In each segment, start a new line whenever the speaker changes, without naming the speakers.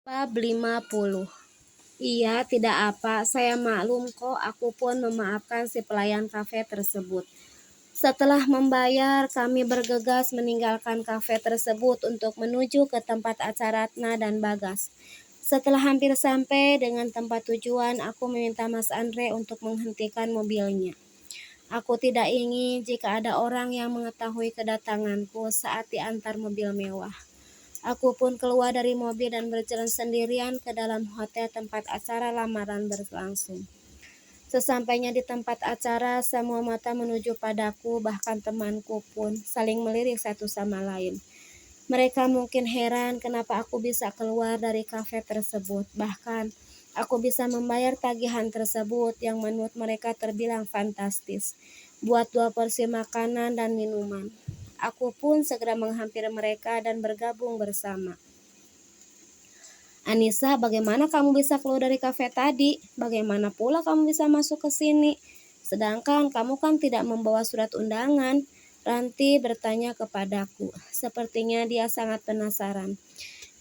Bab 50. Iya, tidak apa, saya maklum kok, aku pun memaafkan si pelayan kafe tersebut. Setelah membayar, kami bergegas meninggalkan kafe tersebut untuk menuju ke tempat acara Ratna dan Bagas. Setelah hampir sampai dengan tempat tujuan, aku meminta Mas Andre untuk menghentikan mobilnya. Aku tidak ingin jika ada orang yang mengetahui kedatanganku saat diantar mobil mewah. Aku pun keluar dari mobil dan berjalan sendirian ke dalam hotel tempat acara lamaran berlangsung. Sesampainya di tempat acara, semua mata menuju padaku, bahkan temanku pun saling melirik satu sama lain. Mereka mungkin heran kenapa aku bisa keluar dari kafe tersebut. Bahkan, aku bisa membayar tagihan tersebut yang menurut mereka terbilang fantastis. Buat 2 porsi makanan dan minuman. Aku pun segera menghampiri mereka dan bergabung bersama. Anissa, bagaimana kamu bisa keluar dari kafe tadi? Bagaimana pula kamu bisa masuk ke sini? Sedangkan kamu kan tidak membawa surat undangan. Ranti bertanya kepadaku. Sepertinya dia sangat penasaran.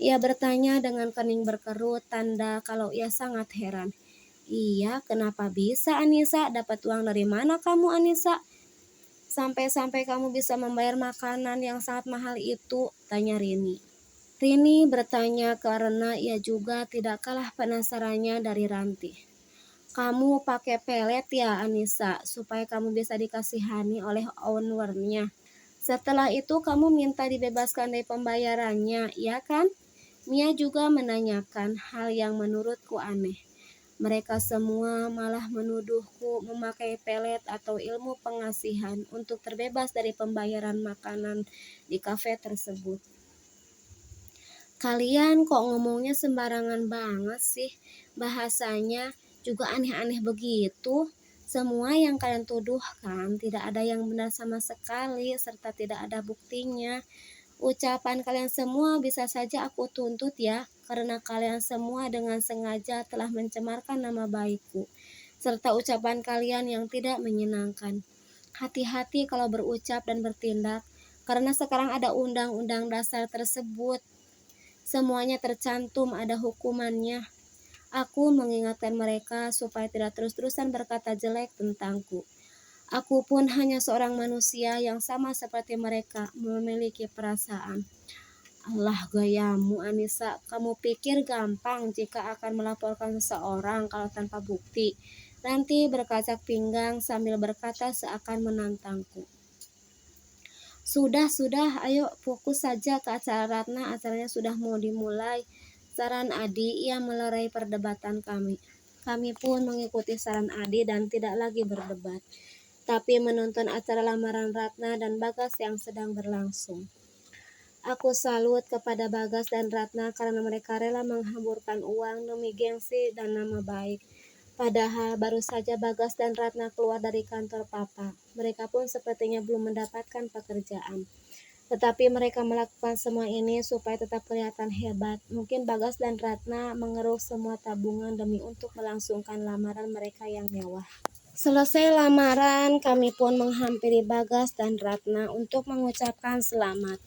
Ia bertanya dengan kening berkerut, tanda kalau ia sangat heran. Iya, kenapa bisa Anissa? Dapat uang dari mana kamu Anissa? Sampai-sampai kamu bisa membayar makanan yang sangat mahal itu, tanya Rini. Rini bertanya karena ia juga tidak kalah penasarannya dari Ranti. Kamu pakai pelet ya Anissa, supaya kamu bisa dikasihani oleh ownernya. Setelah itu kamu minta dibebaskan dari pembayarannya, ya kan? Mia juga menanyakan hal yang menurutku aneh. Mereka semua malah menuduhku memakai pelet atau ilmu pengasihan untuk terbebas dari pembayaran makanan di kafe tersebut. Kalian kok ngomongnya sembarangan banget sih, bahasanya juga aneh-aneh begitu. Semua yang kalian tuduhkan tidak ada yang benar sama sekali serta tidak ada buktinya. Ucapan kalian semua bisa saja aku tuntut ya, karena kalian semua dengan sengaja telah mencemarkan nama baikku, serta ucapan kalian yang tidak menyenangkan. Hati-hati kalau berucap dan bertindak, karena sekarang ada undang-undang dasar tersebut. Semuanya tercantum, ada hukumannya. Aku mengingatkan mereka supaya tidak terus-terusan berkata jelek tentangku. Aku pun hanya seorang manusia yang sama seperti mereka, memiliki perasaan. Allah, gayamu Anissa, kamu pikir gampang jika akan melaporkan seseorang kalau tanpa bukti? Nanti berkacak pinggang sambil berkata seakan menantangku. Sudah, ayo fokus saja ke acara Ratna, acaranya sudah mau dimulai. Saran Adi, ia melerai perdebatan kami. Kami pun mengikuti saran Adi dan tidak lagi berdebat, tapi menonton acara lamaran Ratna dan Bagas yang sedang berlangsung. Aku salut kepada Bagas dan Ratna karena mereka rela menghamburkan uang demi gengsi dan nama baik. Padahal baru saja Bagas dan Ratna keluar dari kantor papa. Mereka pun sepertinya belum mendapatkan pekerjaan. Tetapi mereka melakukan semua ini supaya tetap kelihatan hebat. Mungkin Bagas dan Ratna mengeruk semua tabungan demi untuk melangsungkan lamaran mereka yang mewah. Selesai lamaran, kami pun menghampiri Bagas dan Ratna untuk mengucapkan selamat.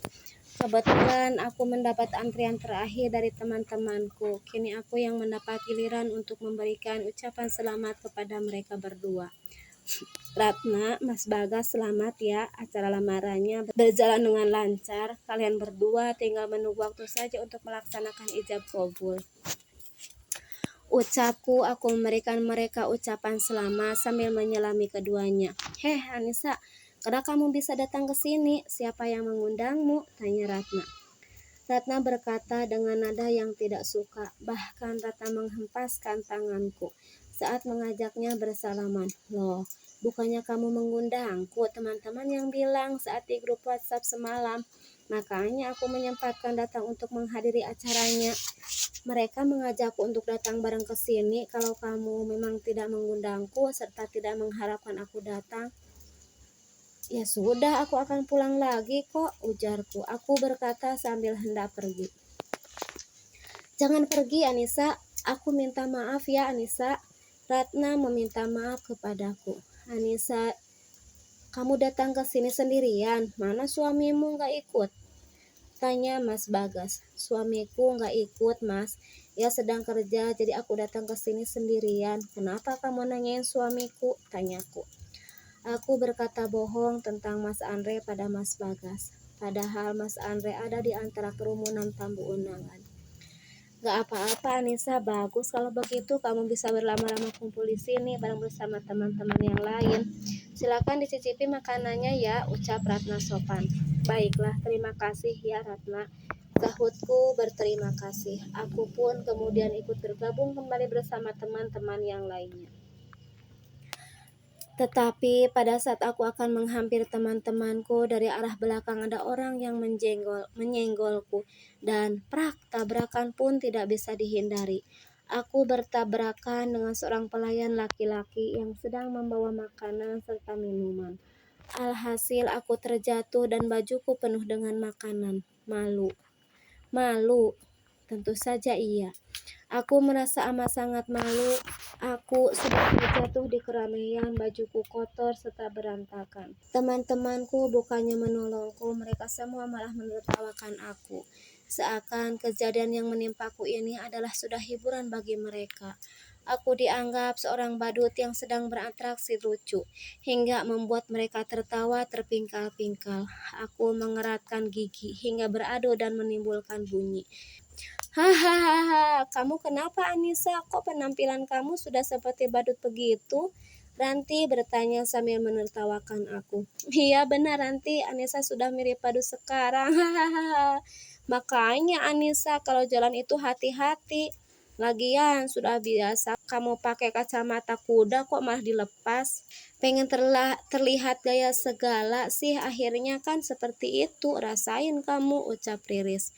Kebetulan aku mendapat antrian terakhir dari teman-temanku. Kini aku yang mendapat giliran untuk memberikan ucapan selamat kepada mereka berdua. Ratna, Mas Bagas, selamat ya. Acara lamarannya berjalan dengan lancar. Kalian berdua tinggal menunggu waktu saja untuk melaksanakan ijab kabul. Ucapku, aku memberikan mereka ucapan selamat sambil menyelami keduanya. Heh, Anissa, kenapa kamu bisa datang ke sini? Siapa yang mengundangmu? Tanya Ratna. Ratna berkata dengan nada yang tidak suka. Bahkan Ratna menghempaskan tanganku saat mengajaknya bersalaman. Loh, bukannya kamu mengundangku? Teman-teman yang bilang saat di grup WhatsApp semalam. Makanya aku menyempatkan datang untuk menghadiri acaranya. Mereka mengajakku untuk datang bareng ke sini. Kalau kamu memang tidak mengundangku serta tidak mengharapkan aku datang, ya sudah, aku akan pulang lagi kok, ujarku. Aku berkata sambil hendak pergi. Jangan pergi, Anissa. Aku minta maaf ya, Anissa. Ratna meminta maaf kepadaku. Anissa, kamu datang ke sini sendirian. Mana suamimu gak ikut? Tanya Mas Bagas. Suamiku nggak ikut, Mas. Ia sedang kerja, jadi aku datang ke sini sendirian. Kenapa kamu nanyain suamiku? Tanyaku. Aku berkata bohong tentang Mas Andre pada Mas Bagas. Padahal Mas Andre ada di antara kerumunan tamu undangan. Gak apa-apa Anissa, bagus kalau begitu kamu bisa berlama-lama kumpul di sini bareng bersama teman-teman yang lain. Silakan dicicipi makanannya ya, ucap Ratna sopan. Baiklah, terima kasih ya Ratna. Sahutku berterima kasih. Aku pun kemudian ikut bergabung kembali bersama teman-teman yang lainnya. Tetapi pada saat aku akan menghampiri teman-temanku, dari arah belakang ada orang yang menyenggolku, dan prak, tabrakan pun tidak bisa dihindari. Aku bertabrakan dengan seorang pelayan laki-laki yang sedang membawa makanan serta minuman. Alhasil aku terjatuh dan bajuku penuh dengan makanan. Malu, tentu saja iya. Aku merasa amat sangat malu. Aku sedang terjatuh di keramaian, bajuku kotor serta berantakan. Teman-temanku bukannya menolongku, mereka semua malah menertawakan aku. Seakan kejadian yang menimpaku ini adalah sudah hiburan bagi mereka. Aku dianggap seorang badut yang sedang beratraksi lucu, hingga membuat mereka tertawa terpingkal-pingkal. Aku mengeratkan gigi hingga beradu dan menimbulkan bunyi. Hahaha, kamu kenapa Anissa? Kok penampilan kamu sudah seperti badut begitu? Ranti bertanya sambil menertawakan aku. Iya benar Ranti, Anissa sudah mirip badut sekarang. Hahaha. Makanya Anissa kalau jalan itu hati-hati. Lagian sudah biasa kamu pakai kacamata kuda kok malah dilepas. Pengen terlihat gaya segala sih, akhirnya kan seperti itu. Rasain kamu, ucap Riris.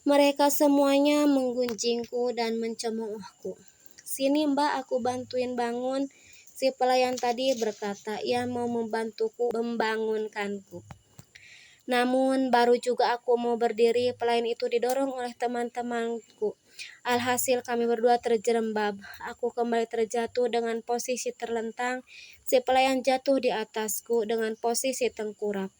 Mereka semuanya menggunjingku dan mencemoohku. Sini mbak, aku bantuin bangun. Si pelayan tadi berkata ia mau membantuku membangunkanku. Namun baru juga aku mau berdiri, pelayan itu didorong oleh teman-temanku. Alhasil kami berdua terjerembab. Aku kembali terjatuh dengan posisi terlentang. Si pelayan jatuh di atasku dengan posisi tengkurap.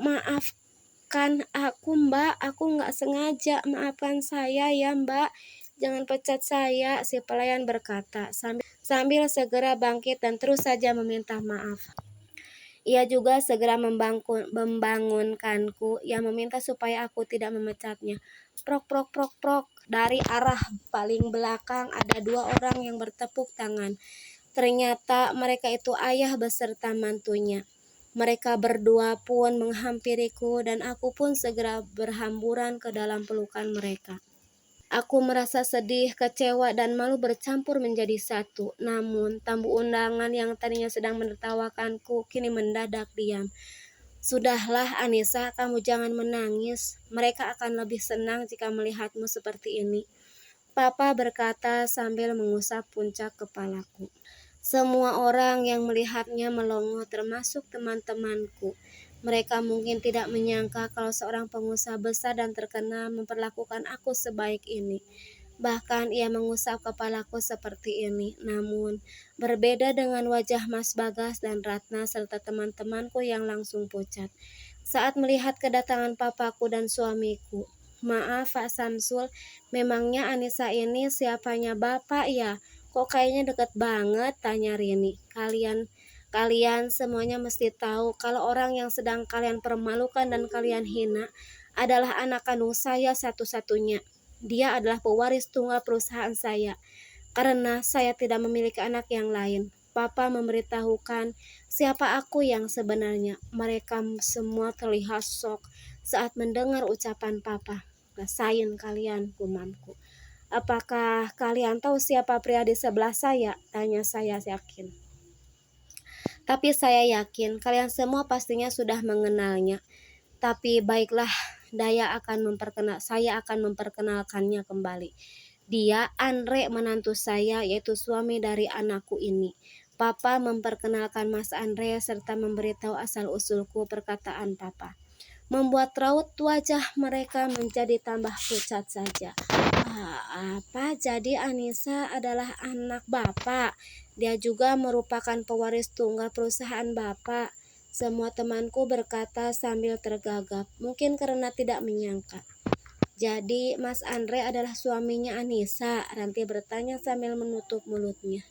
Maafkan aku mbak, aku nggak sengaja, maafkan saya ya mbak, jangan pecat saya, si pelayan berkata sambil segera bangkit dan terus saja meminta maaf. Ia juga segera membangunkanku. Ia meminta supaya aku tidak memecatnya. Prok prok prok prok. Dari arah paling belakang ada dua orang yang bertepuk tangan. Ternyata mereka itu ayah beserta mantunya. Mereka berdua pun menghampiriku dan aku pun segera berhamburan ke dalam pelukan mereka. Aku merasa sedih, kecewa, dan malu bercampur menjadi satu. Namun, tamu undangan yang tadinya sedang menertawakanku kini mendadak diam. Sudahlah Anissa, kamu jangan menangis. Mereka akan lebih senang jika melihatmu seperti ini. Papa berkata sambil mengusap puncak kepalaku. Semua orang yang melihatnya melongo, termasuk teman-temanku. Mereka mungkin tidak menyangka kalau seorang pengusaha besar dan terkenal memperlakukan aku sebaik ini. Bahkan ia mengusap kepalaku seperti ini. Namun, berbeda dengan wajah Mas Bagas dan Ratna serta teman-temanku yang langsung pucat saat melihat kedatangan papaku dan suamiku. Maaf Pak Samsul, memangnya Anissa ini siapanya Bapak ya? Kok kayaknya deket banget, tanya Rini. Kalian semuanya mesti tahu kalau orang yang sedang kalian permalukan dan kalian hina adalah anak kandung saya satu-satunya. Dia adalah pewaris tunggal perusahaan saya. Karena saya tidak memiliki anak yang lain. Papa memberitahukan siapa aku yang sebenarnya. Mereka semua terlihat shock saat mendengar ucapan Papa. Rasain kalian, gumamku. Apakah kalian tahu siapa pria di sebelah saya? Tanya saya yakin. Tapi saya yakin kalian semua pastinya sudah mengenalnya. Tapi baiklah, saya akan memperkenalkannya kembali. Dia Andre, menantu saya, yaitu suami dari anakku ini. Papa memperkenalkan Mas Andre serta memberitahu asal-usulku. Perkataan Papa membuat raut wajah mereka menjadi tambah pucat saja. Apa jadi Anissa adalah anak Bapak? Dia juga merupakan pewaris tunggal perusahaan Bapak. Semua temanku berkata sambil tergagap, mungkin karena tidak menyangka. Jadi, Mas Andre adalah suaminya Anissa, Ranti bertanya sambil menutup mulutnya.